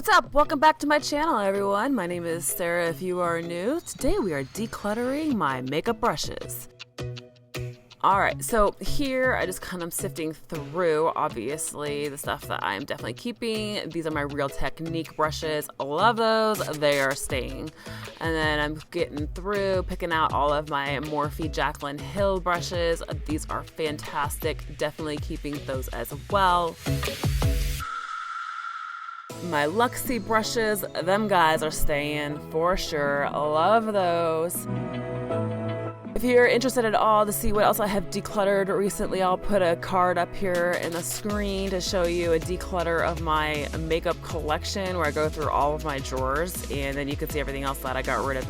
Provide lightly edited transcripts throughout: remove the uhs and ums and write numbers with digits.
What's up? Welcome back to my channel, everyone. My name is Sarah if you are new. Today we are decluttering my makeup brushes. Alright, so here I just kind of sifting through, obviously, the stuff that I'm definitely keeping. These are my Real Technique brushes. I love those. They are staying. And then I'm getting through, picking out all of my Morphe Jacqueline Hill brushes. These are fantastic. Definitely keeping those as well. My Luxie brushes, them guys are staying for sure. Love those. If you're interested at all to see what else I have decluttered recently, I'll put a card up here in the screen to show you a declutter of my makeup collection where I go through all of my drawers, and then you can see everything else that I got rid of.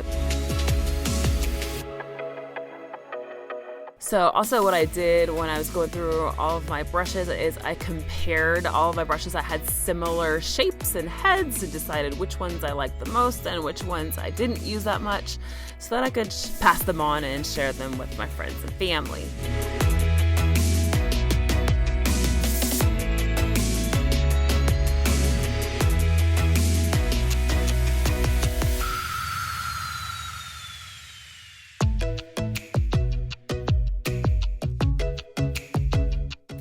So also what I did when I was going through all of my brushes is I compared all of my brushes that had similar shapes and heads and decided which ones I liked the most and which ones I didn't use that much so that I could pass them on and share them with my friends and family.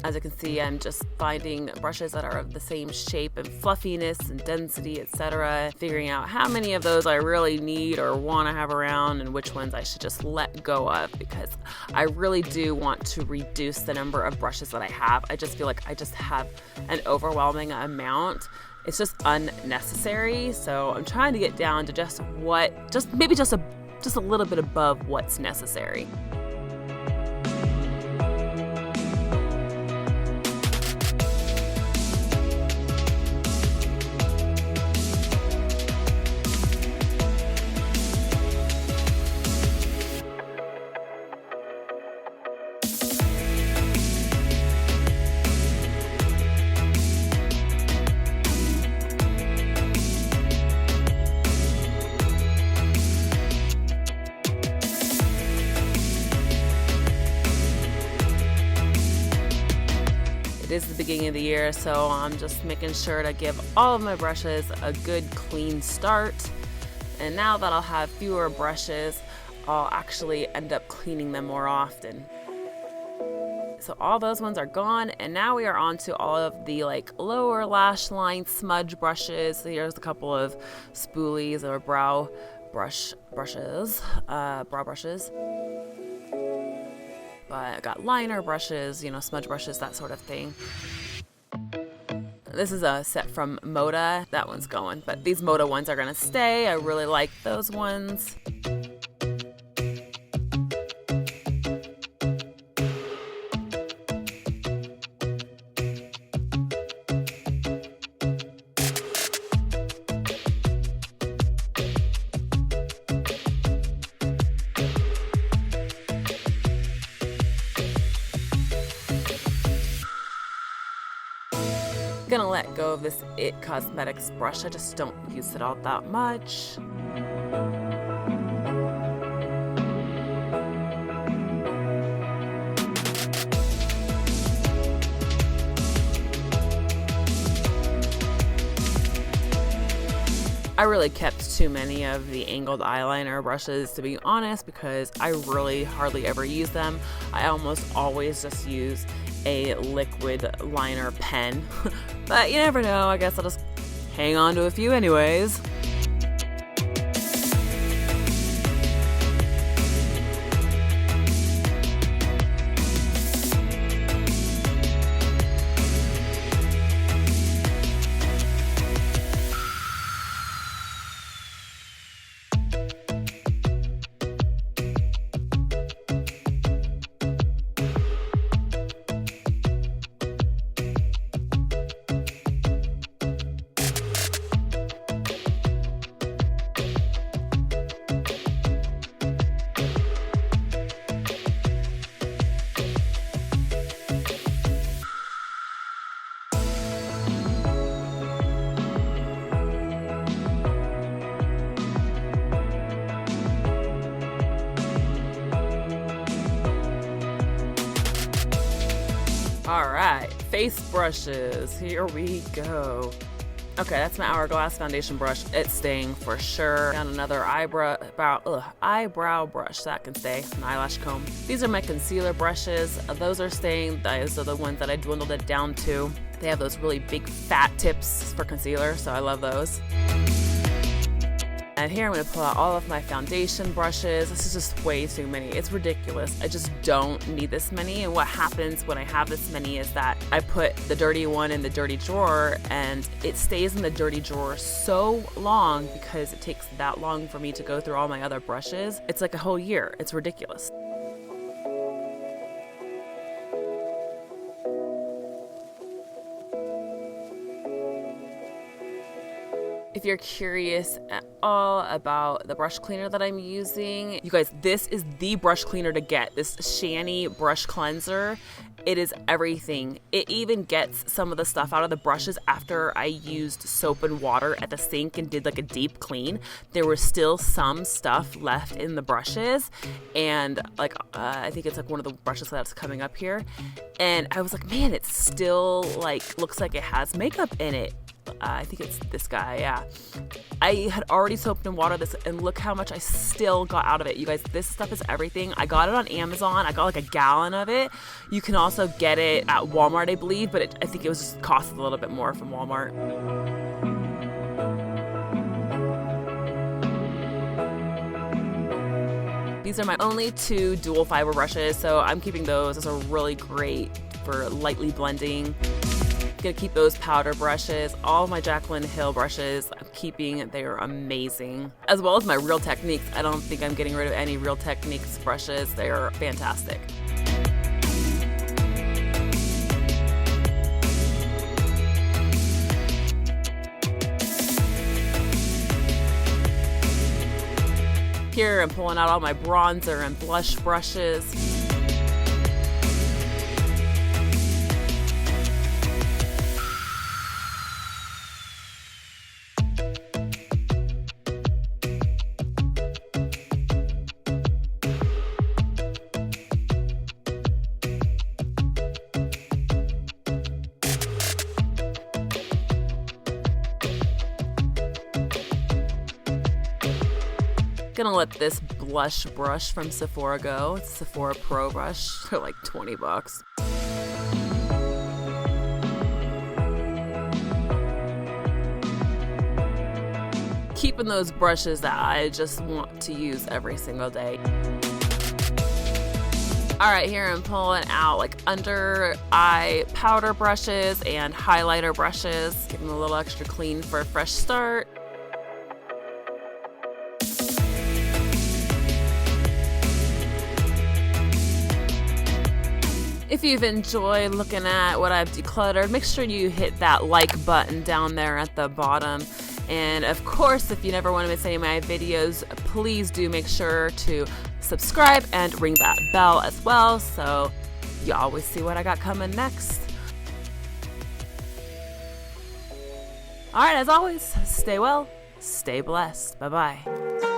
As you can see, I'm just finding brushes that are of the same shape and fluffiness and density, etc. Figuring out how many of those I really need or want to have around and which ones I should just let go of, because I really do want to reduce the number of brushes that I have. I just feel like I just have an overwhelming amount. It's just unnecessary. So I'm trying to get down to just a little bit above what's necessary. It is the beginning of the year, so I'm just making sure to give all of my brushes a good clean start. And now that I'll have fewer brushes, I'll actually end up cleaning them more often. So all those ones are gone, and now we are on to all of the lower lash line smudge brushes. So here's a couple of spoolies or brow brushes. But I got liner brushes, smudge brushes, that sort of thing. This is a set from Moda. That one's going, but these Moda ones are gonna stay. I really like those ones. Gonna let go of this It Cosmetics brush. I just don't use it all that much. I really kept too many of the angled eyeliner brushes, to be honest, because I really hardly ever use them. I almost always just use a liquid liner pen. But you never know, I guess I'll just hang on to a few anyways. All right, face brushes. Here we go. Okay, that's my Hourglass foundation brush. It's staying for sure. Found another eyebrow brush that can stay. An eyelash comb. These are my concealer brushes. Those are staying. Those are the ones that I dwindled it down to. They have those really big fat tips for concealer, so I love those. And here I'm going to pull out all of my foundation brushes. This is just way too many. It's ridiculous. I just don't need this many. And what happens when I have this many is that I put the dirty one in the dirty drawer, and it stays in the dirty drawer so long because it takes that long for me to go through all my other brushes. It's like a whole year. It's ridiculous. If you're curious at all about the brush cleaner that I'm using, you guys, this is the brush cleaner to get. This Shani brush cleanser, it is everything. It even gets some of the stuff out of the brushes after I used soap and water at the sink and did like a deep clean. There was still some stuff left in the brushes, and like I think it's like one of the brushes that's coming up here, and I was like, man, it still like looks like it has makeup in it. I think it's this guy, yeah. I had already soaped and watered this, and look how much I still got out of it. You guys, this stuff is everything. I got it on Amazon. I got like a gallon of it. You can also get it at Walmart, I believe, but I think it was just cost a little bit more from Walmart. These are my only 2 dual fiber brushes, so I'm keeping those. Those are really great for lightly blending. Gonna keep those powder brushes. All of my Jacqueline Hill brushes I'm keeping. They are amazing, as well as my Real Techniques. I don't think I'm getting rid of any Real Techniques brushes. They are fantastic. Here I'm pulling out all my bronzer and blush brushes. Gonna let this blush brush from Sephora go. It's a Sephora Pro brush. They're like 20 bucks. Keeping those brushes that I just want to use every single day. All right, here I'm pulling out like under eye powder brushes and highlighter brushes. Getting a little extra clean for a fresh start. If you've enjoyed looking at what I've decluttered, make sure you hit that like button down there at the bottom. And of course, if you never want to miss any of my videos, please do make sure to subscribe and ring that bell as well, so you always see what I got coming next. All right, as always, stay well, stay blessed. Bye-bye.